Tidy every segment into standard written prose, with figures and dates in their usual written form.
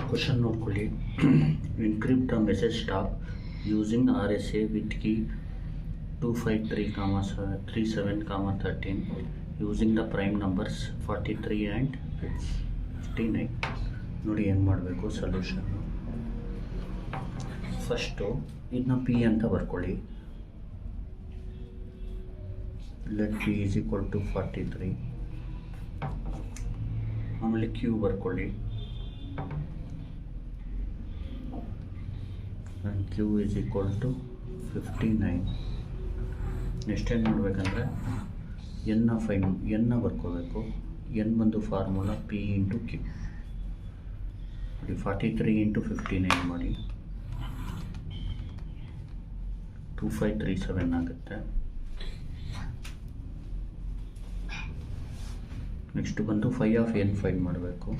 Question ನೋಡ್ಕೊಳ್ಳಿ. Encrypt the message stop using RSA with key 253,37,13 using the prime numbers 43 and 59. ನೋಡಿ ಏನು ಮಾಡಬೇಕು ಸೊಲ್ಯೂಷನ್ನು. First ಇದನ್ನ ಪಿ ಅಂತ ಬರ್ಕೊಳ್ಳಿ. Let P is equal to 43. ಆಮೇಲೆ ಕ್ಯೂ ಬರ್ಕೊಳ್ಳಿ. And Q is equal to 59. Next ಏನು ಮಾಡಬೇಕಂದ್ರೆ ಎನ್ನ ಬರ್ಕೋಬೇಕು. ಎನ್ ಬಂದು ಫಾರ್ಮುಲಾ ಪಿ ಇಂಟು ಕ್ಯೂ. ನೋಡಿ 43 ಇಂಟು 59 ಮಾಡಿ 2537 ಆಗುತ್ತೆ. ನೆಕ್ಸ್ಟ್ ಬಂದು ಫೈ ಆಫ್ ಎನ್ ಫೈಂಡ್ ಮಾಡಬೇಕು.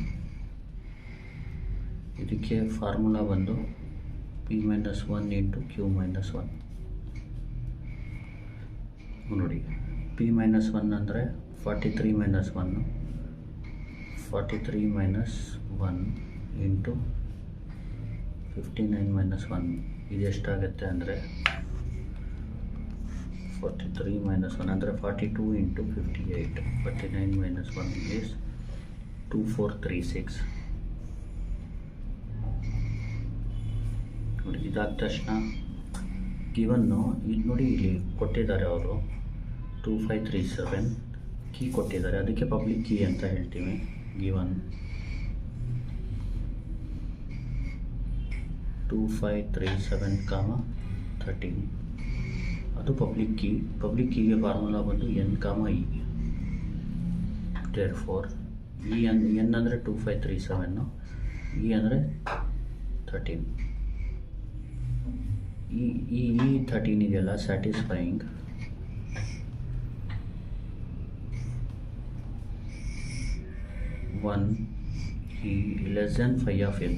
ಇದಕ್ಕೆ ಫಾರ್ಮುಲಾ ಬಂದು P-1 ಇಂಟು Q-1. ನೋಡಿ P-1 ಅಂದರೆ 43 - 1 43 - 1 ಇಂಟು 59 - 1 ಇದೆಷ್ಟಾಗುತ್ತೆ ಅಂದರೆ 43 - 1 ಅಂದರೆ 42 ಇಂಟು 58. 49 - 1 ಈಸ್ 2436. ನೋಡಿ ಇದಾದ ತಕ್ಷಣ ಗಿವನ್ನು ಇದು ನೋಡಿ ಇಲ್ಲಿ ಕೊಟ್ಟಿದ್ದಾರೆ ಅವರು 2537 ಕೀ ಕೊಟ್ಟಿದ್ದಾರೆ. ಅದಕ್ಕೆ ಪಬ್ಲಿಕ್ ಕೀ ಅಂತ ಹೇಳ್ತೀವಿ. ಗಿವನ್ 2537, 13 ಅದು ಪಬ್ಲಿಕ್ ಕೀ. ಪಬ್ಲಿಕ್ ಕೀಗೆ ಫಾರ್ಮುಲಾ ಬಂದು N, E. therefore N ಅಂದರೆ 2537, E ಅಂದರೆ 13. ಈ 13 ಇದೆಯಲ್ಲ ಸ್ಯಾಟಿಸ್ಫೈಯಿಂಗ್ ಒನ್ ಈ ಲೆಸ್ ದೆನ್ 5 ಆಫ್ N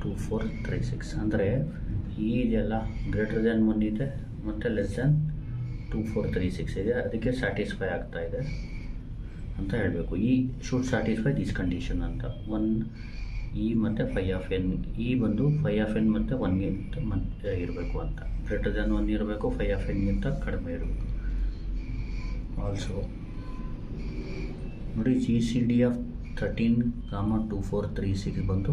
2436 ಅಂದರೆ ಈ ಇದೆಯಲ್ಲ ಗ್ರೇಟರ್ ದೆನ್ 1 ಇದೆ ಮತ್ತು ಲೆಸ್ ದೆನ್ 2436 ಇದೆ. ಅದಕ್ಕೆ ಸ್ಯಾಟಿಸ್ಫೈ ಆಗ್ತಾ ಇದೆ ಅಂತ ಹೇಳಬೇಕು. ಈ ಶುಡ್ ಸ್ಯಾಟಿಸ್ಫೈ ದಿಸ್ ಕಂಡೀಷನ್ ಅಂತ. 1 E ಮತ್ತು 5 ಆಫ್ N. ಈ ಬಂದು 5 ಆಫ್ N ಮತ್ತು 1ಗಿಂತ ಮತ್ತೆ ಇರಬೇಕು ಅಂತ. ಗ್ರೇಟರ್ ದೆನ್ 1 ಇರಬೇಕು, 5 ಆಫ್ Nಗಿಂತ ಕಡಿಮೆ ಇರಬೇಕು. ಆಲ್ಸೋ ನೋಡಿ GCD ಆಫ್ 13,2436 ಬಂದು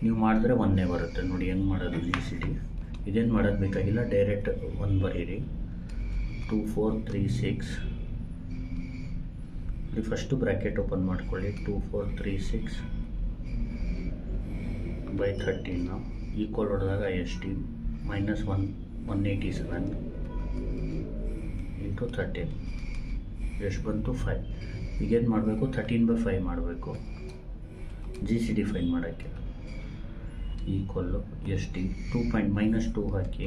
ನೀವು ಮಾಡಿದ್ರೆ 1 ಬರುತ್ತೆ. ನೋಡಿ ಹೆಂಗೆ ಮಾಡೋದು GCD. ಇದೇನು ಮಾಡೋದು ಬೇಕಾಗಿಲ್ಲ, ಡೈರೆಕ್ಟ್ 1 ಬರೀರಿ. 2436 ನೋಡಿ ಫಸ್ಟು ಬ್ರ್ಯಾಕೆಟ್ ಓಪನ್ ಮಾಡ್ಕೊಳ್ಳಿ. 2436 by 13 ಈಕ್ವಲ್ ಹೊಡೆದಾಗ ಎಷ್ಟು -187 ಇಂಟು 13 ಎಷ್ಟು ಬಂತು 5. ಈಗೇನು ಮಾಡಬೇಕು 13/5 ಮಾಡಬೇಕು GCD ಫೈನ್ ಮಾಡೋಕ್ಕೆ. ಈಕ್ವಲ್ಲು ಎಷ್ಟು 2 ಹಾಕಿ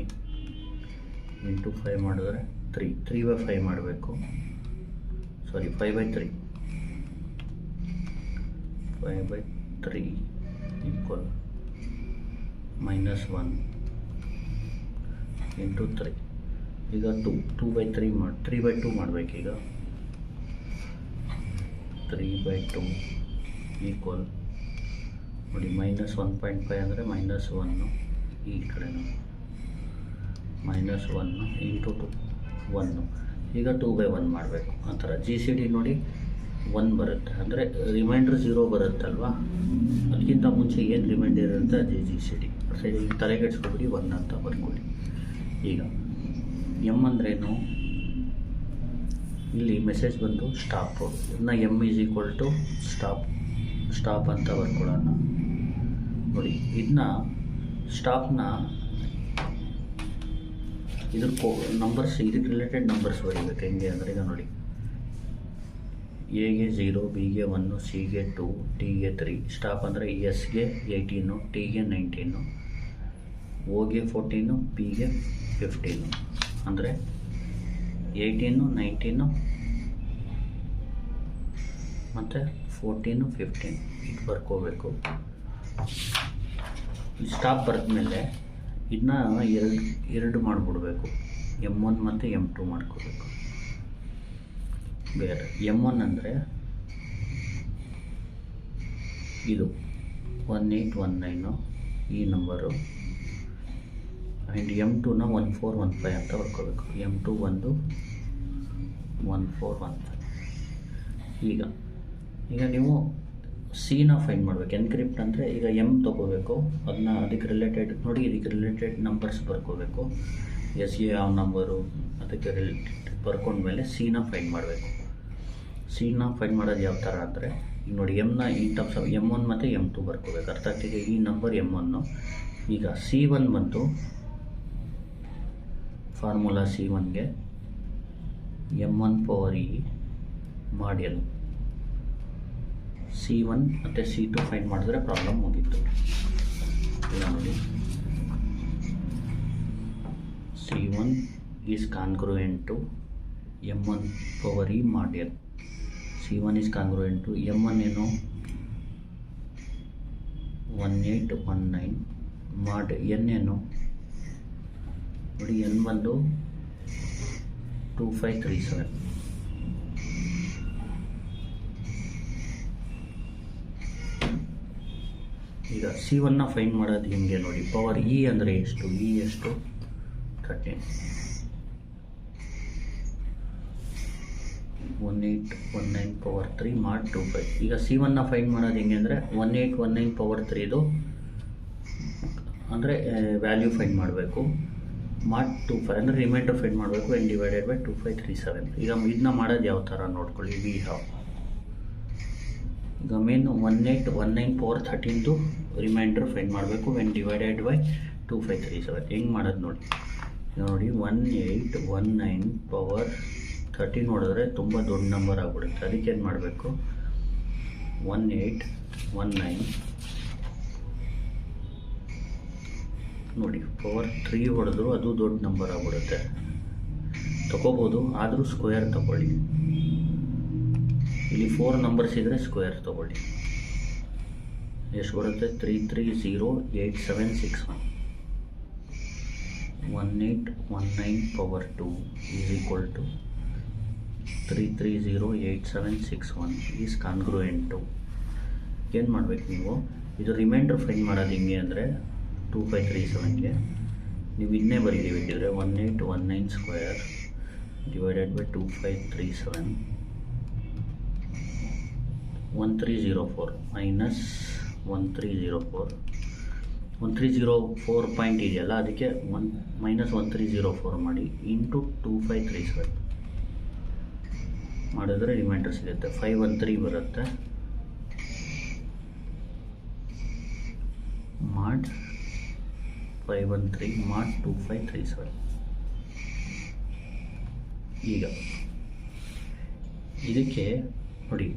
ಇಂಟು 5 ಮಾಡಿದ್ರೆ 3/5 ಮಾಡಬೇಕು. ಸಾರಿ 5/3 5/3 ಈಕ್ವಲ್ -1 ಇಂಟು 3. ಈಗ 2/3 3/2 ಮಾಡಬೇಕೀಗ. 3/2 ಈಕ್ವಲ್ ನೋಡಿ -1.5 ಅಂದರೆ -1 ಈ ಕಡೆನೂ -1 ಇಂಟು 2 1. ಈಗ 2/1 ಮಾಡಬೇಕು. ಆ ಥರ GCD ನೋಡಿ 1 ಬರುತ್ತೆ ಅಂದರೆ ರಿಮೈಂಡರ್ 0 ಬರುತ್ತಲ್ವಾ. ಅದಕ್ಕಿಂತ ಮುಂಚೆ ಏನು ರಿಮೈಂಡರ್ ಇರುತ್ತೆ ಅದೇ GCD. ಸರಿ, ತಲೆಗೆಡ್ಸ್ಕೊಬಿಡಿ 1 ಅಂತ ಬರ್ಕೊಳ್ಳಿ. ಈಗ M ಅಂದ್ರೇನು, ಇಲ್ಲಿ ಮೆಸೇಜ್ ಬಂದು ಸ್ಟಾಪ್. ಇದನ್ನ M is equal to stop ಅಂತ ಬರ್ಕೊಳ್ಳೋಣ. ನೋಡಿ ಇದನ್ನ ಸ್ಟಾಪ್ನ ಇದ್ರ ನಂಬರ್ಸ್ ಇದಕ್ಕೆ ರಿಲೇಟೆಡ್ ನಂಬರ್ಸ್ ಬರೀಬೇಕು. ಹೆಂಗೆ ಅಂದರೆ ಈಗ ನೋಡಿ ಎಗೆ 0, ಬಿಗೆ 1, ಸಿಗೆ 2, ಟಿಗೆ 3. ಸ್ಟಾಪ್ ಅಂದರೆ ಎಸ್ಗೆ 18, ಟಿಗೆ 19, ಓಗೆ 14, ಪಿಗೆ 15. ಅಂದರೆ 18, 19 ಮತ್ತು 14, 15 ಇದು ಬರ್ಕೋಬೇಕು. ಸ್ಟಾಪ್ ಬರೆದ್ಮೇಲೆ ಇದನ್ನ ಎರಡು ಮಾಡಿಬಿಡ್ಬೇಕು. M1 ಮತ್ತು M2 ಮಾಡ್ಕೋಬೇಕು. ಬೇರೆ M1 ಅಂದರೆ ಇದು 1819 ಈ ನಂಬರು ಆ್ಯಂಡ್ M2ನ 1415 ಅಂತ ಬರ್ಕೋಬೇಕು. M2 ಒಂದು 1415. ಈಗ ನೀವು ಸಿನ ಫೈಂಡ್ ಮಾಡಬೇಕು. ಎನ್ಕ್ರಿಪ್ಟ್ ಅಂದರೆ ಈಗ ಎಮ್ ತೊಗೋಬೇಕು, ಅದಕ್ಕೆ ರಿಲೇಟೆಡ್ ನೋಡಿ, ಇದಕ್ಕೆ ರಿಲೇಟೆಡ್ ನಂಬರ್ಸ್ ಬರ್ಕೋಬೇಕು. ಎಸ್ ಎ ಯಾವ ನಂಬರು ಅದಕ್ಕೆ ರಿಲೇಟೆಡ್ ಬರ್ಕೊಂಡ್ಮೇಲೆ ಸಿನ ಫೈಂಡ್ ಮಾಡಬೇಕು. ಸಿನ ಫೈಂಡ್ ಮಾಡೋದು ಯಾವ ಥರ ಅಂದರೆ ಈಗ ನೋಡಿ, ಎಮ್ನ ಇನ್ ಟರ್ಮ್ಸ್ ಆಫ್ M1 ಮತ್ತು M2 ಬರ್ಕೋಬೇಕು. ಅರ್ಥ ಆಗ್ತಿದೆ? ಈ ನಂಬರ್ M1. ಈಗ C1 ಬಂತು, ಫಾರ್ಮುಲಾ C1ಗೆ M1 ಪವರ್ E ಮಾಡಿ ಅದು C1 ಮತ್ತು C2 ಫೈಂಡ್ ಮಾಡಿದ್ರೆ ಪ್ರಾಬ್ಲಮ್ ಮುಗೀತು. ಇಲ್ಲ ನೋಡಿ, C1 is congruent to M1 power E ಮಾಡಿ ಅದು. C1 is congruent to M1 ಏನು 1819 ಮಾಡಿ N ಏನು ನೋಡಿ, N ಬಂದು 2537. ಈಗ C1ನ ಫೈಂಡ್ ಮಾಡೋದು ಹಿಂಗೆ ನೋಡಿ, ಪವರ್ E ಅಂದರೆ ಎಷ್ಟು? E ಎಷ್ಟು? 13. 1819 ಪವರ್ 3 ಮಾಡಿ 25. ಈಗ C1ನ ಫೈಂಡ್ ಮಾಡೋದು ಹೆಂಗೆ ಅಂದರೆ 1819 ಪವರ್ 3 ಅಂದರೆ ವ್ಯಾಲ್ಯೂ ಫೈಂಡ್ ಮಾಡಬೇಕು, ಮಾಡಿ 25 ಅಂದರೆ ರಿಮೈಂಡರ್ ಫೈಂಡ್ ಮಾಡಬೇಕು. N divided by 2537. ಈಗ ಇದನ್ನ ಮಾಡೋದು ಯಾವ ಥರ ನೋಡ್ಕೊಳ್ಳಿ. ವಿ ಹಾವ್ ಈಗ ಮೇನ್ 1819 ಪವರ್ 13 ರಿಮೈಂಡರ್ ಫೈಂಡ್ ಮಾಡಬೇಕು. N divided by 2537. ಹೆಂಗೆ ಮಾಡೋದು ನೋಡಿ. 1819 ಪವರ್ 13 ನೋಡಿದ್ರೆ ತುಂಬ ದೊಡ್ಡ ನಂಬರ್ ಆಗಿಬಿಡುತ್ತೆ. ಅದಕ್ಕೆ ಏನು ಮಾಡಬೇಕು, 1819 ನೋಡಿ ಪವರ್ 3 ಹೊಡೆದ್ರು ಅದು ದೊಡ್ಡ ನಂಬರ್ ಆಗಿಬಿಡುತ್ತೆ. ತಗೋಬೋದು, ಆದರೂ ಸ್ಕ್ವೇರ್ ತಗೊಳ್ಳಿ. ಇಲ್ಲಿ 4 ನಂಬರ್ಸ್ ಇದ್ದರೆ ಸ್ಕ್ವೇರ್ ತಗೊಳ್ಳಿ. ಎಷ್ಟು ಬರುತ್ತೆ? 330871. 1819 power 2 is equal to 330871 is congruent to. ಏನು ಮಾಡಬೇಕು ನೀವು, ಇದು ರಿಮೈಂಡರ್ ಫೈಂಡ್ ಮಾಡೋದು ಹಿಂಗೆ ಅಂದರೆ 2537ಗೆ ನೀವು ಇನ್ನೇ ಬರೀಬೇಕಿದ್ರೆ 1819 square divided by 2537 1304 minus 1304. 1304 point ಇದೆಯಲ್ಲ, ಅದಕ್ಕೆ ಮೈನಸ್ 1304 ಮಾಡಿ ಇಂಟು 2537 ಮಾಡಿದ್ರೆ ರಿಮೈಂಡರ್ ಸಿಗುತ್ತೆ. 513 ಬರುತ್ತೆ. ಮಾಡಿ 513 ಮಾಡಿ 2537. ಈಗ ಇದಕ್ಕೆ ನೋಡಿ,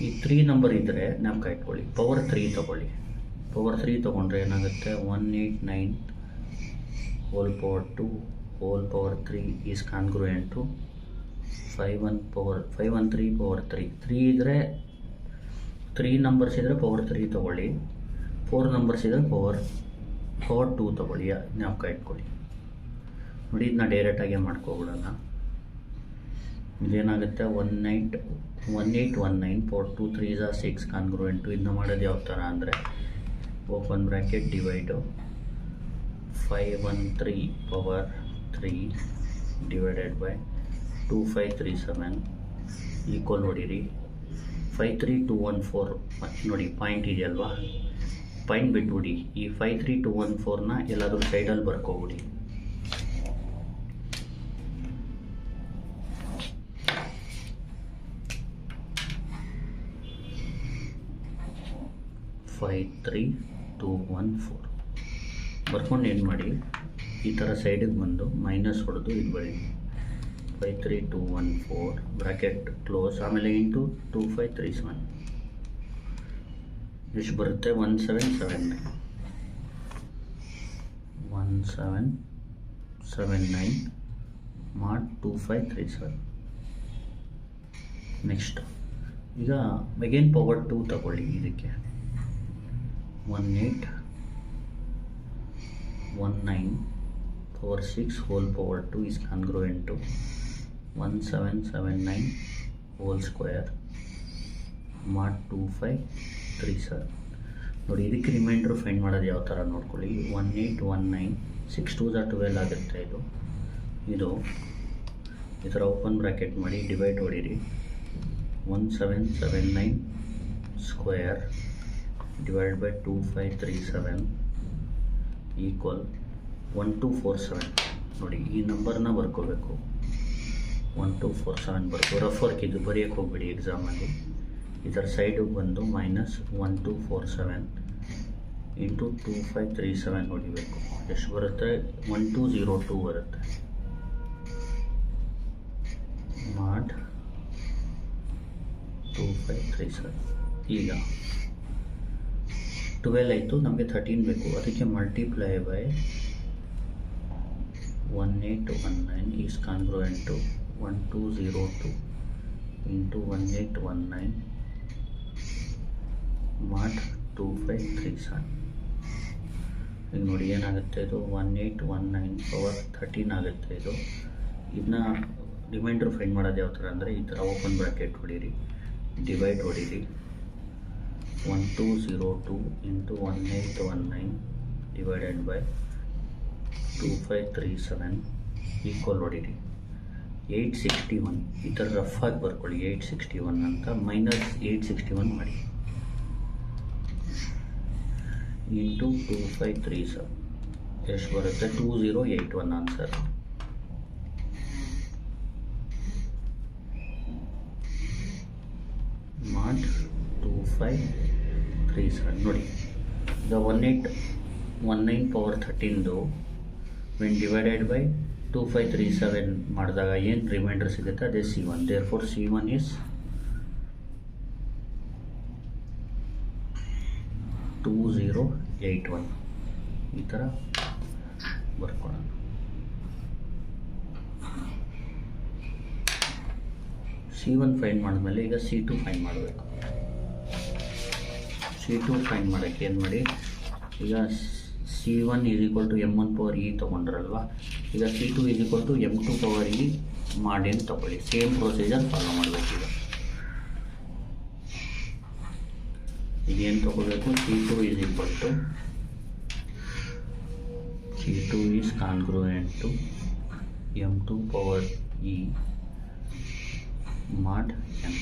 ಈ 3 ನಂಬರ್ ಇದ್ದರೆ ಜ್ಞಾಪಕ ಇಟ್ಕೊಳ್ಳಿ. ಪವರ್ 3 ತೊಗೊಳ್ಳಿ. ಪವರ್ 3 ತೊಗೊಂಡ್ರೆ ಏನಾಗುತ್ತೆ, 189 whole power 2 whole power 3 is congruent to 513 power 3 ಇದ್ದರೆ 3 ನಂಬರ್ಸ್ ಇದ್ದರೆ ಪವರ್ 3 ತೊಗೊಳ್ಳಿ. 4 ನಂಬರ್ಸ್ ಇದ್ದರೆ ಪವರ್ 2 ತೊಗೊಳ್ಳಿ. ಜ್ಞಾಪಕ ಇಟ್ಕೊಳ್ಳಿ. ನೋಡಿ, ಇದನ್ನ ಡೈರೆಕ್ಟಾಗೆ ಮಾಡ್ಕೊಬಿಡೋಣ. ಇದೇನಾಗುತ್ತೆ, 1819 ಪವರ್ 2 3 6 ಕಾನ್ಗ್ರುಯೆಂಟ್ ಟು. ಇದನ್ನ ಮಾಡೋದು ಯಾವ ಥರ ಅಂದರೆ open bracket divide 513 power 3 divided by 2537 equal ನೋಡಿರಿ 53214. ನೋಡಿ ಪಾಯಿಂಟ್ ಇದೆಯಲ್ವಾ, ಪಾಯಿಂಟ್ ಬಿಟ್ಬಿಡಿ. ಈ 53214ನ ಎಲ್ಲಾದರೂ ಸೈಡಲ್ಲಿ ಬರ್ಕೋಬಿಡಿ. ಫೈವ್ 3214 ಬರ್ಕೊಂಡು ಏನು ಮಾಡಿ, ಈ ಥರ ಸೈಡಿಗೆ ಬಂದು ಮೈನಸ್ ಹೊಡೆದು ಇದು ಬರೀ 53214 ಬ್ರ್ಯಾಕೆಟ್ ಕ್ಲೋಸ್, ಆಮೇಲೆ ಇಂಟು 2537 ಎಷ್ಟು ಬರುತ್ತೆ, 1779 ಮಾಡಿ 2537. ನೆಕ್ಸ್ಟ್ ಈಗ ಅಗೇನ್ ಪವರ್ 2 ತಗೊಳ್ಳಿ. ಇದಕ್ಕೆ 1819 power 6 whole power 2 is congruent to 1779 whole square ಮಾಡಿ 2537. ನೋಡಿ ಇದಕ್ಕೆ ರಿಮೈಂಡ್ರು ಫೈಂಡ್ ಮಾಡೋದು ಯಾವ ಥರ ನೋಡ್ಕೊಳ್ಳಿ. 1819 6 2 12 ಆಗುತ್ತೆ. ಇದು ಈ ಥರ ಓಪನ್ ಬ್ರ್ಯಾಕೆಟ್ ಮಾಡಿ ಡಿವೈಡ್ ಹೊಡೀರಿ. 1779 ಸ್ಕ್ವೇರ್ ಡಿವೈಡ್ ಬೈ 2537 ಈಕ್ವಲ್ 1247. ನೋಡಿ ಈ ನಂಬರ್ನ ಬರ್ಕೋಬೇಕು. 1247 ಬರ್ಕೋ. ರಫ್ ವರ್ಕ್ ಇದು ಬರೆಯೋಕ್ಕೆ ಹೋಗ್ಬಿಡಿ ಎಕ್ಸಾಮಲ್ಲಿ. ಇದರ ಸೈಡಿಗೆ ಬಂದು -1247 ಇಂಟು 2537 ಹೊಡಿಬೇಕು. ಎಷ್ಟು ಬರುತ್ತೆ? 1202 ಬರುತ್ತೆ. ಮಾಡ್ 2537. ಈಗ 12 ಆಯಿತು, ನಮಗೆ 13 ಬೇಕು. ಅದಕ್ಕೆ multiply by 1819 is congruent to 1202 into 1819 mod 2537. ಈಗ ನೋಡಿ ಏನಾಗುತ್ತೆ, ಇದು 1819 ಪವರ್ 13 ಆಗುತ್ತೆ. ಇದನ್ನ ರಿಮೈಂಡರ್ ಫೈಂಡ್ ಮಾಡೋದು ಯಾವ ಥರ ಅಂದರೆ ಈ ಥರ ಓಪನ್ ಬ್ರ್ಯಾಕೆಟ್ ಹೊಡೀರಿ, ಡಿವೈಡ್ ಹೊಡೀರಿ. 1202 ಇಂಟು 1819 ಡಿವೈಡೆಡ್ ಬೈ 2537 ಈಕ್ವಲ್ ಹೊಡೀರಿ. 861 ಈ ಥರ ರಫ್ ಆಗಿ ಬರ್ಕೊಳ್ಳಿ. 861 ಅಂತ -861 ಮಾಡಿ ಇಂಟು 2537 ಎಷ್ಟು ಬರುತ್ತೆ? 2081 ಆನ್ಸರ್. ಮಾಡ್ 2537. ನೋಡಿ ಈಗ 1819 ಪವರ್ 13 ವೆನ್ ಡಿವೈಡೆಡ್ ಬೈ 2537 ಮಾಡಿದಾಗ ಏನು ರಿಮೈಂಡರ್ ಸಿಗುತ್ತೆ ಅದೇ C1. Therefore C1 is 2081. ಈ ಥರ ಬರ್ಕೊಳ್ಳೋಣ. C1 ಫೈಂಡ್ ಮಾಡಿದ್ಮೇಲೆ ಈಗ C2 ಫೈಂಡ್ ಮಾಡಬೇಕು. C2 ಫೈಂಡ್ ಮಾಡೋಕ್ಕೆ ಏನು ಮಾಡಿ, ಈಗ C1 is equal to M1 power E ತೊಗೊಂಡ್ರಲ್ವ, ಈಗ C2 is equal to M2 power E ಮಾಡಿ ಅಂತ ತೊಗೊಳ್ಳಿ. ಸೇಮ್ ಪ್ರೊಸೀಜರ್ ಫಾಲೋ ಮಾಡಬೇಕು. ಈಗ ಏನು ತೊಗೋಬೇಕು? C2 is equal to C2 is congruent to M2 power E mod M.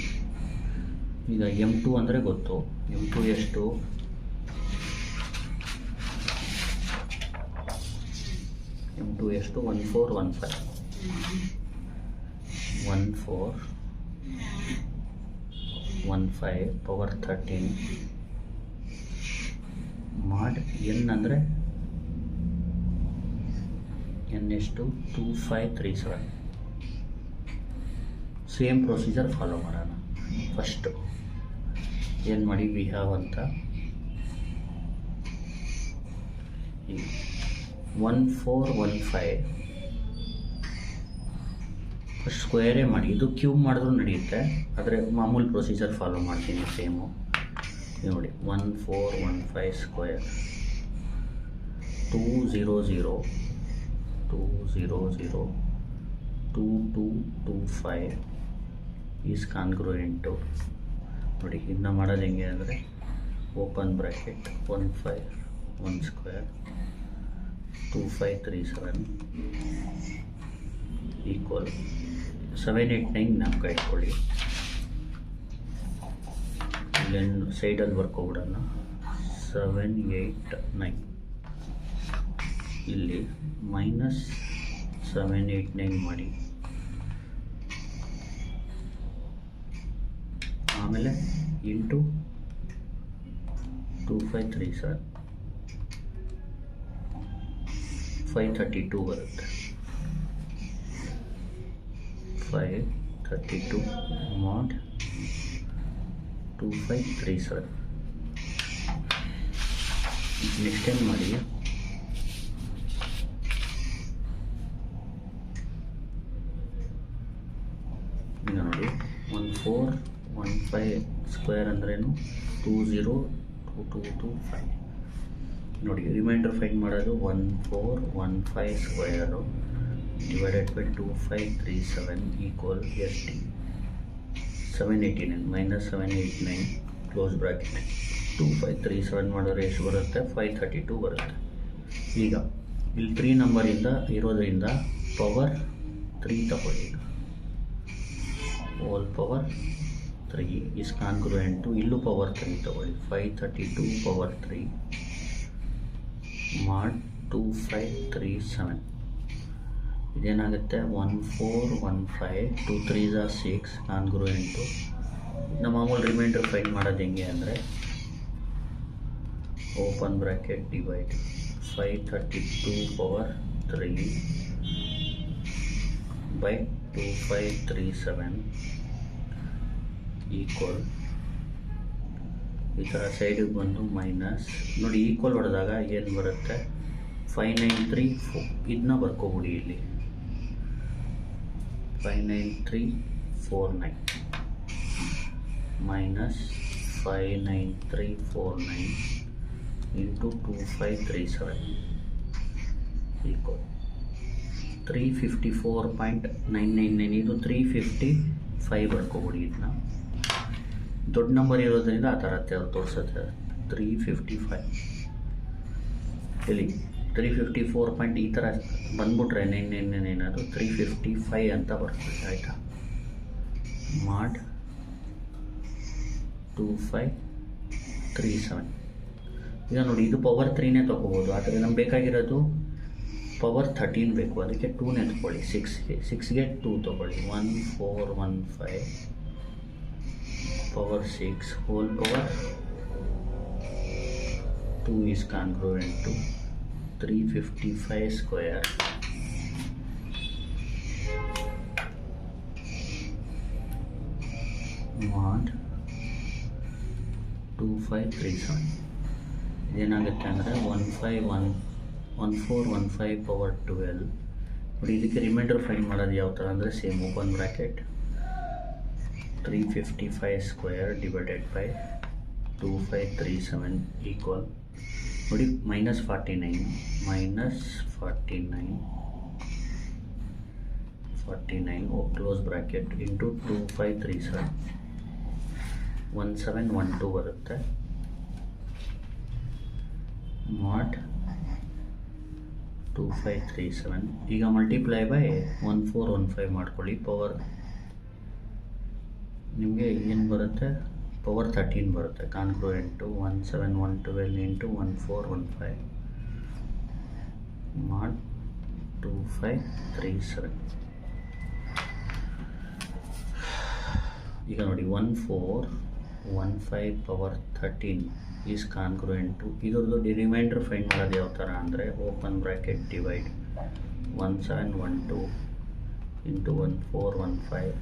ಈಗ M2 ಅಂದರೆ ಗೊತ್ತು. M2 ಎಷ್ಟು? M2 ಎಷ್ಟು? 1415 1415 ಪವರ್ 13 ಮಾಡ್ N ಅಂದರೆ N ಎಷ್ಟು? 2537. ಸೇಮ್ ಪ್ರೊಸೀಜರ್ ಫಾಲೋ ಮಾಡೋಣ. ಫಸ್ಟು ಏನು ಮಾಡಿ, ವಿ ಹ್ಯಾವ್ ಅಂತ 1415 ಫಸ್ಟ್ ಸ್ಕ್ವೇರೇ ಮಾಡಿ. ಇದು ಕ್ಯೂಬ್ ಮಾಡಿದ್ರೂ ನಡೆಯುತ್ತೆ, ಆದರೆ ಮಾಮೂಲಿ ಪ್ರೊಸೀಜರ್ ಫಾಲೋ ಮಾಡ್ತೀನಿ ಸೇಮು. ನೋಡಿ 1415 ಸ್ಕ್ವೇರ್ 200 2225 ಈಸ್ ಕಾನ್ಗ್ರುಯೆಂಟ್ ಟು. ನೋಡಿ ಇದನ್ನ ಮಾಡೋದು ಹೆಂಗೆ ಅಂದರೆ ಓಪನ್ ಬ್ರ್ಯಾಕೆಟ್ 151 ಸ್ಕ್ವೇರ್ 2537 ಈಕ್ವಲ್ 789 ಜ್ಞಾಪಕ ಇಟ್ಕೊಳ್ಳಿ. ಇಲ್ಲೇನು ಸೈಡಲ್ಲಿ ಬರ್ಕೊಬಿಡೋಣ. 789 ಇಲ್ಲಿ -789 ಮಾಡಿ, ಆಮೇಲೆ ಇಂಟು 2537 532 ಬರುತ್ತೆ. 532 ಮಾಡ್ 2537. ನೆಕ್ಸ್ಟ್ ಏನು ಮಾಡಿ, ಈಗ ನೋಡಿ 1415 ಸ್ಕ್ವೇರ್ ಅಂದ್ರೇನು? 20225. ನೋಡಿ ರಿಮೈಂಡರ್ ಫೈಂಡ್ ಮಾಡೋದು 1415 ಸ್ಕ್ವೇರು ಡಿವೈಡೆಡ್ ಬೈ 2537 ಈಕ್ವಲ್ ಎಷ್ಟು? 789 -789 ಕ್ಲೋಸ್ ಬ್ರಾಕೆಟ್ 2537 ಮಾಡಿದ್ರೆ ಎಷ್ಟು ಬರುತ್ತೆ? 532 ಬರುತ್ತೆ. ಈಗ ಇಲ್ಲಿ 3 ನಂಬರಿಂದ ಇರೋದ್ರಿಂದ ಪವರ್ 3 ತಗೊಳ್ಳಿ. ಹೋಲ್ ಪವರ್ 3 ಇಸ್ ಕಾನ್ಗ್ರುಯೆಂಟ್ ಟು ಇಲ್ಲೂ ಪವರ್ 3 ತಗೊಳ್ಳಿ. 532 ಪವರ್ 3 ಮಾಡ್ 2537 ಇದೇನಾಗುತ್ತೆ? 1415 2 3s are 6 ಕಾನ್ಗ್ರುಯೆಂಟ್ ಟು. ನಮ್ಮ ಮಾಮೂಲು ರಿಮೈಂಡರ್ ಫೈಂಡ್ ಮಾಡೋದು ಹೆಂಗೆ ಅಂದರೆ open bracket divide 532 power 3 by 2537 equal ಈ ಥರ ಸೈಡಿಗೆ ಬಂದು ಮೈನಸ್ ನೋಡಿ ಈಕ್ವಲ್ ಹೊಡೆದಾಗ ಏನು ಬರುತ್ತೆ? 5934 ಇದನ್ನ ಬರ್ಕೊಬಿಡಿ ಇಲ್ಲಿ 59349 ಮೈನಸ್ 59349 ಇಂಟು 2537 ಈಕ್ವಲ್ 354.999 ಇದು 355 ಬರ್ಕೊಬಿಡಿ. ಇದನ್ನ ದೊಡ್ಡ ನಂಬರ್ ಇರೋದ್ರಿಂದ ಆ ಥರ ತೋರಿಸುತ್ತೆ 355 ಇಲ್ಲಿ 354 ಪಾಯಿಂಟ್ ಈ ಥರ ಬಂದ್ಬಿಟ್ರೆ 999 ಅದು 355 ಅಂತ ಬರ್ತದೆ. ಆಯಿತಾ? ಮಾಡ್ 2537 ಈಗ ನೋಡಿ ಇದು ಪವರ್ 3ನೇ ತೊಗೋಬೋದು, ಆದರೆ ನಮ್ಗೆ ಬೇಕಾಗಿರೋದು ಪವರ್ 13 ಬೇಕು. ಅದಕ್ಕೆ 2ನೇ ತೊಗೊಳ್ಳಿ. 6ಗೆ 2 ತೊಗೊಳ್ಳಿ. 1415 power 6 whole power 2 is congruent to 355 square mod 2537 ಇದೇನಾಗುತ್ತೆ ಅಂದರೆ 1415 ಪವರ್ 12 ನೋಡಿ. ಇದಕ್ಕೆ ರಿಮೈಂಡರ್ ಫೈಂಡ್ ಮಾಡೋದು ಯಾವ ಥರ ಅಂದರೆ same open bracket 355 square divided by 2537 equal ನೋಡಿ -49 ಕ್ಲೋಸ್ ಬ್ರ್ಯಾಕೆಟ್ ಇಂಟು 2537 1712 ಬರುತ್ತೆ. ಮಾಡ್ 2537 ಈಗ ಮಲ್ಟಿಪ್ಲೈ ಬೈ 1415 ಮಾಡ್ಕೊಳ್ಳಿ. ಪವರ್ ನಿಮಗೆ ಏನು ಬರುತ್ತೆ? ಪವರ್ 13 ಬರುತ್ತೆ. ಕಾನ್ಗ್ರುಯೆಂಟ್ ಟು 17112 ಇಂಟು 1415 ಮಾಡ್ 2537 ಈಗ ನೋಡಿ 1415 ಪವರ್ 13 ಈಸ್ ಕಾನ್ಗ್ರುಯೆಂಟ್ ಟು ಇದರದ್ದು ರಿಮೈಂಡರ್ ಫೈಂಡ್ ಮಾಡೋದು ಯಾವ ಥರ ಅಂದರೆ open bracket divide 1712 into 1415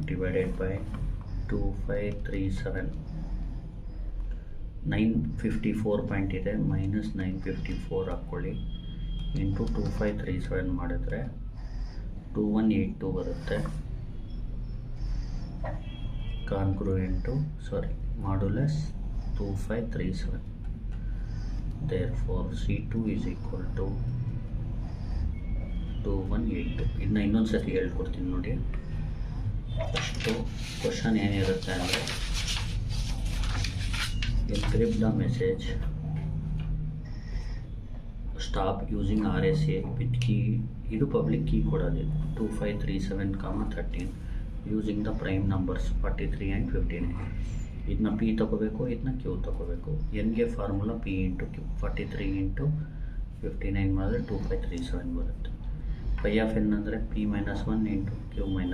divided by 2537 954 point ಇದೆ ಮೈನಸ್ 954 ಹಾಕ್ಕೊಳ್ಳಿ ಇಂಟು 2537 ಮಾಡಿದ್ರೆ 2182 ಬರುತ್ತೆ. ಕಾನ್ಗ್ರುಯೆಂಟು modulus 2537 therefore C2 is equal to 2182. ಇದನ್ನ ಇನ್ನೊಂದು ಸತಿ ಹೇಳ್ಕೊಡ್ತೀನಿ ನೋಡಿ. ಫಸ್ಟು ಕ್ವಶನ್ ಏನಿರುತ್ತೆ ಅಂದರೆ encrypt the message, stop using RSA with key. ಇದು ಪಬ್ಲಿಕ್ ಕೀ ಕೊಡೋದಿದೆ 2537, 13 using the prime numbers 43 and 59. ಇದನ್ನ P ತಗೋಬೇಕು, ಇದನ್ನ Q ತಗೋಬೇಕು. ಎನ್ಗೆ formula P into Q 43 into 59 ಮಾಡಿದ್ರೆ 2537 ಬರುತ್ತೆ. ಪೈ ಆಫ್ ಎನ್ ಅಂದರೆ P-1 ಇಂಟು Q-1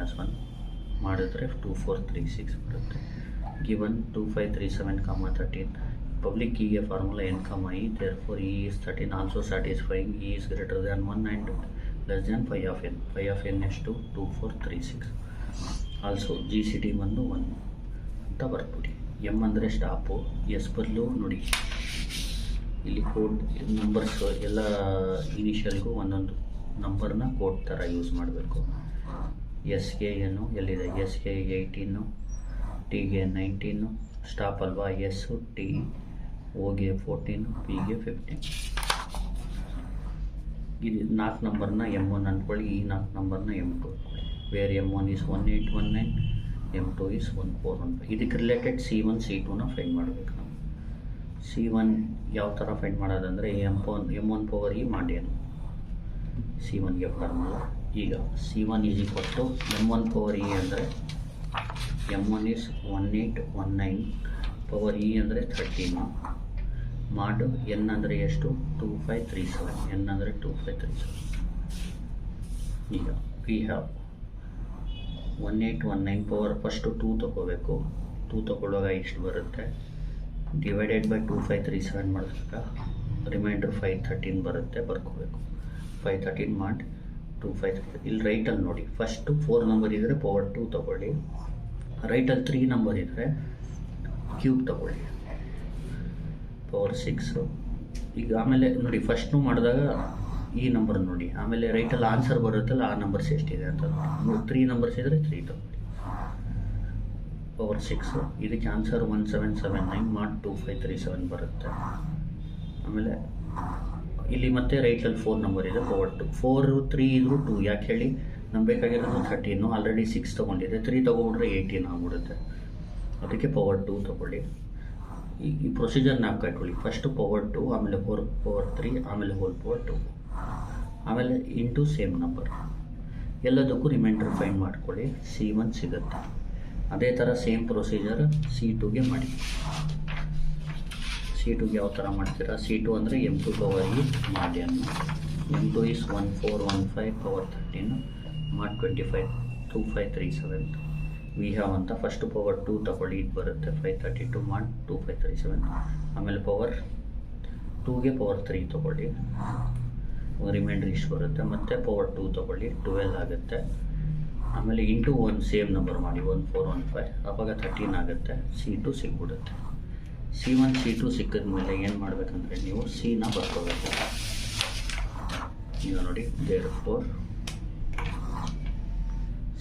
ಮಾಡಿದ್ರೆ 2436 ಬರುತ್ತೆ. ಗಿವನ್ 2537, 13 ಪಬ್ಲಿಕ್ ಕೀಗೆ formula n, e therefore e is 13 also satisfying e is greater than 1 and less than phi of n. Phi of n is 2436. Also GCD ಬಂದು 1 ಅಂತ ಬರ್ಬಿಡಿ. M ಅಂದರೆ stop, S ಬದಲು ನೋಡಿ ಇಲ್ಲಿ code numbers ಎಲ್ಲ ಇನಿಷಿಯಲ್ಗೂ ಒಂದೊಂದು ನಂಬರ್ನ ಕೋಡ್ ಥರ ಯೂಸ್ ಮಾಡಬೇಕು. ಎಸ್ಗೆ ಏನು ಎಲ್ಲಿದೆ? ಎಸ್ಗೆ 18, ಟಿಗೆ 19, ಸ್ಟಾಪ್ ಅಲ್ವಾ? ಎಸ್ಸು, ಟಿ, ಓಗೆ 14, ಪಿಗೆ 15. ಇದು 4 ನಂಬರ್ನ M1 ಅಂದ್ಕೊಳ್ಳಿ, ಈ 4 ನಂಬರ್ನ M2 ಅಂದ್ಕೊಳ್ಳಿ. Where M1 is 1819, M2 is 1415. ಇದಕ್ಕೆ ರಿಲೇಟೆಡ್ C1 C2ನ ಫೈಂಡ್ ಮಾಡಬೇಕು ನಾವು. C1 ಯಾವ ಥರ ಫೈಂಡ್ ಮಾಡೋದಂದರೆ M1 ಪವರ್ ಇ ಮಾಡ್ಯಾನು C1ಗೆ ಫಾರ್ಮುಲಾ. ಈಗ C1 is equal to M1 power E ಅಂದರೆ M1 ಈಸ್ 1819 ಪವರ್ ಇ ಅಂದರೆ 13 ಮಾಡು ಎನ್ ಅಂದರೆ ಎಷ್ಟು 2537 ಎನ್ ಅಂದರೆ 2537. ಈಗ ವಿ ಹ್ಯಾವ್ 1819 ಪವರ್ ಫಸ್ಟು 2 ತೊಗೋಬೇಕು. 2 ತೊಗೊಳ್ಳುವಾಗ ಇಷ್ಟು ಬರುತ್ತೆ, ಡಿವೈಡೆಡ್ ಬೈ 2537 ಮಾಡಿದಾಗ ರಿಮೈಂಡರ್ 513 ಬರುತ್ತೆ, ಬರ್ಕೋಬೇಕು. 513 ಮಾಡಿ 253. ಇಲ್ಲಿ ರೈಟಲ್ಲಿ ನೋಡಿ, ಫಸ್ಟು 4 ನಂಬರ್ ಇದ್ದರೆ ಪವರ್ 2 ತೊಗೊಳ್ಳಿ, ರೈಟಲ್ಲಿ 3 ನಂಬರ್ ಇದ್ದರೆ ಕ್ಯೂಬ್ ತೊಗೊಳ್ಳಿ, ಪವರ್ 6. ಈಗ ಆಮೇಲೆ ನೋಡಿ ಫಸ್ಟ್ನು ಮಾಡಿದಾಗ ಈ ನಂಬರ್ ನೋಡಿ, ಆಮೇಲೆ ರೈಟಲ್ಲಿ ಆನ್ಸರ್ ಬರುತ್ತಲ್ಲ ಆ ನಂಬರ್ಸ್ ಎಷ್ಟಿದೆ ಅಂತ ನೋಡಿ. 3 ನಂಬರ್ಸ್ ಇದ್ದರೆ 3 ತೊಗೊಳ್ಳಿ, ಪವರ್ 6. ಇದಕ್ಕೆ ಆನ್ಸರ್ 1779 ಮಾಡಿ 2537 ಬರುತ್ತೆ. ಆಮೇಲೆ ಇಲ್ಲಿ ಮತ್ತೆ ರೈಟಲ್ಲಿ 4 ನಂಬರ್ ಇದೆ, ಪವರ್ 2. 4 3 ಇದ್ರೂ 2, ಯಾಕೆ ಹೇಳಿ ನಮ್ಗೆ ಬೇಕಾಗಿರೋದು 13, ಆಲ್ರೆಡಿ 6 ತೊಗೊಂಡಿದೆ, 3 ತೊಗೊಂಡ್ರೆ 18 ಆಗ್ಬಿಡುತ್ತೆ. ಅದಕ್ಕೆ ಪವರ್ 2 ತೊಗೊಳ್ಳಿ. ಈ ಪ್ರೊಸೀಜರ್ನ ಹಾಕಿ ಫಸ್ಟು ಪವರ್ 2, ಆಮೇಲೆ ಪವರ್ 3, ಆಮೇಲೆ ಹೋಲ್ ಪವರ್ 2, ಆಮೇಲೆ ಇಂಟು ಸೇಮ್ ನಂಬರ್. ಎಲ್ಲದಕ್ಕೂ ರಿಮೈಂಡರ್ ಫೈಂಡ್ ಮಾಡ್ಕೊಳ್ಳಿ, C1 ಸಿಗುತ್ತೆ. ಅದೇ ಥರ ಸೇಮ್ ಪ್ರೊಸೀಜರ್ C2ಗೆ ಮಾಡಿ. C2ಗೆ ಯಾವ ಥರ ಮಾಡ್ತೀರಾ? C2 ಅಂದರೆ M2 ಪವರ್ ಇ ಮಾಡ್ಯಾನು, M2 ಈಸ್ 1415 ಪವರ್ 13 ಮಾಡಿ 2537 ವಿ ಹ್ಯಾವ್ ಅಂತ ಫಸ್ಟು ಪವರ್ 2 ತಗೊಳ್ಳಿ, ಇದು ಬರುತ್ತೆ 532 ಮಾಡಿ 2537. ಆಮೇಲೆ ಪವರ್ 2ಗೆ ಪವರ್ 3 ತೊಗೊಳ್ಳಿ, ರಿಮೈಂಡರ್ ಇಷ್ಟು ಬರುತ್ತೆ. ಮತ್ತು ಪವರ್ 2 ತೊಗೊಳ್ಳಿ, 12 ಆಗುತ್ತೆ. ಆಮೇಲೆ ಇಂಟು ಒಂದು ಸೇಮ್ ನಂಬರ್ ಮಾಡಿ 1415, ಆವಾಗ 13 ಆಗುತ್ತೆ. C2 ಸಿಕ್ಬಿಡುತ್ತೆ. C1 C2 ಸಿಕ್ಕಿದ ಮೇಲೆ ಏನು ಮಾಡಬೇಕಂದ್ರೆ ನೀವು ಸಿನ ಬರ್ಕೋಬೇಕು. ಈಗ ನೋಡಿ, therefore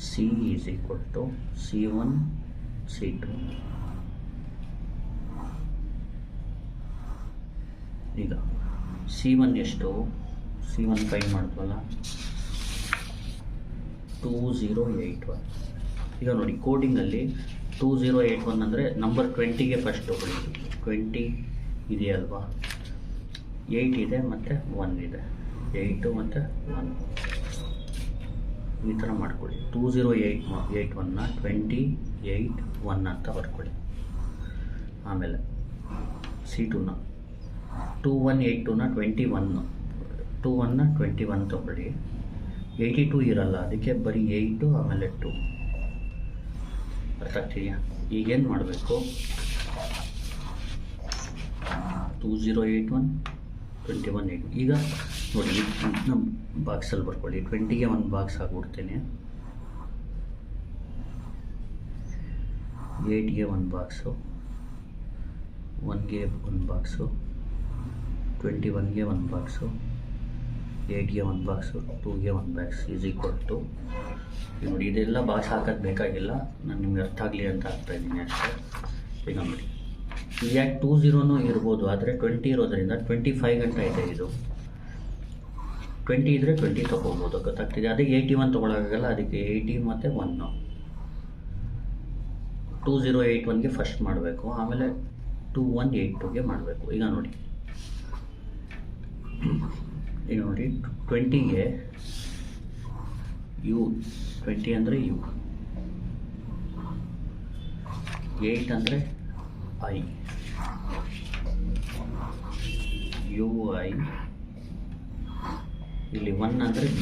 C is equal to C1 C2. ಈಗ C1 ಎಷ್ಟು? C1 ಫೈಂಡ್ ಮಾಡ್ತೀವಲ್ಲ 2081. ಈಗ ನೋಡಿ ಕೋಡಿಂಗಲ್ಲಿ 2081 ಅಂದರೆ ನಂಬರ್ 20ಗೆ ಫಸ್ಟ್ ತೊಗೊಳ್ಳಿ. 20 ಇದೆಯಲ್ವಾ, 8 ಇದೆ ಮತ್ತು 1 ಇದೆ, 8 ಮತ್ತು 1 ಈ ಥರ ಮಾಡ್ಕೊಳ್ಳಿ. 2081ನ 281 ಅಂತ ಬರ್ಕೊಳ್ಳಿ. ಆಮೇಲೆ C2ನ 2182ನ 21ನ 21 ತೊಗೊಳ್ಳಿ. 82 ಇರಲ್ಲ, ಅದಕ್ಕೆ ಬರೀ 8 ಆಮೇಲೆ 2. ಅರ್ಥ ಆಗ್ತಿದೆಯಾ? ಈಗೇನು ಮಾಡಬೇಕು, 2081 2182. ಈಗ ನೋಡಿ ನಮ್ಮ ಬಾಕ್ಸಲ್ಲಿ ಬರ್ಕೊಳ್ಳಿ. 20ಗೆ ಒಂದು ಬಾಕ್ಸ್ ಹಾಕ್ಬಿಡ್ತೀನಿ, 8ಗೆ ಒಂದು ಬಾಕ್ಸು, 1ಗೆ ಒಂದು ಬಾಕ್ಸು, 21ಗೆ ಒಂದು ಬಾಕ್ಸು, 8ಗೆ ಒಂದು ಬಾಕ್ಸು, 2ಗೆ ಒಂದು ಬಾಕ್ಸ್ ಈಸ್ ಈಕ್ವಲ್ ಟು. ನೋಡಿ ಇದೆಲ್ಲ ಬಾಕ್ಸ್ ಹಾಕೋದು ಬೇಕಾಗಿಲ್ಲ, ನಾನು ನಿಮ್ಗೆ ಅರ್ಥ ಆಗಲಿ ಅಂತ ಹಾಕ್ತಾಯಿದ್ದೀನಿ ಅಷ್ಟೇ. ಈಗ ನೋಡಿ ಈಗ ಯಾಕೆ 20 ಇರ್ಬೋದು, ಆದರೆ 20 ಇರೋದ್ರಿಂದ 25 ಗಂಟೆ ಇದೆ. ಇದು 20 ಇದ್ದರೆ 20 ತೊಗೋಬೋದು, ಗೊತ್ತಾಗ್ತಿದೆ. ಅದಕ್ಕೆ 81 ತೊಗೊಳಕ್ಕಾಗಲ್ಲ, ಅದಕ್ಕೆ 80 ಮತ್ತು 1. 2081ಗೆ ಫಸ್ಟ್ ಮಾಡಬೇಕು, ಆಮೇಲೆ 2182ಗೆ ಮಾಡಬೇಕು. ಈಗ ನೋಡಿ 20ಗೆ U, 20 ಅಂದರೆ U, 8 ಅಂದರೆ I, UI, ಇಲ್ಲಿ 1 ಅಂದರೆ B,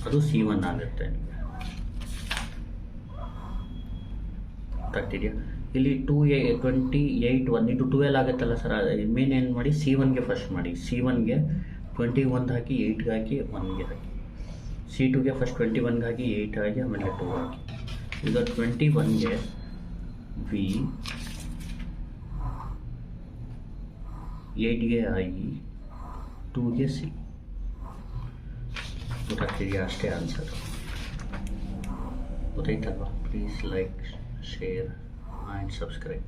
ಅದು C1 ಆಗುತ್ತೆ. ಗೊತ್ತಾಗ್ತಿದೆಯಾ? ಇಲ್ಲಿ 28 1 ಇದು 12 ಆಗುತ್ತಲ್ಲ ಸರ್, ಮೇನ್ ಏನು ಮಾಡಿ C1ಗೆ ಫಸ್ಟ್ ಮಾಡಿ. C1ಗೆ 21 ಹಾಕಿ, 8ಗೆ ಹಾಕಿ, 1ಗೆ ಹಾಕಿ. C2ಗೆ ಫಸ್ಟ್ 21ಗೆ ಹಾಕಿ, 8 ಹಾಕಿ, ಆಮೇಲೆ 2 ಹಾಕಿ. ಈಗ 21ಗೆ V, 8ಗೆ I, 2ಗೆ C. ಗೊತ್ತಾಗ್ತಿದೆಯಾ? ಅಷ್ಟೇ ಆನ್ಸರ್. ಗೊತ್ತಾಯ್ತಲ್ವಾ? Please like, share and subscribe.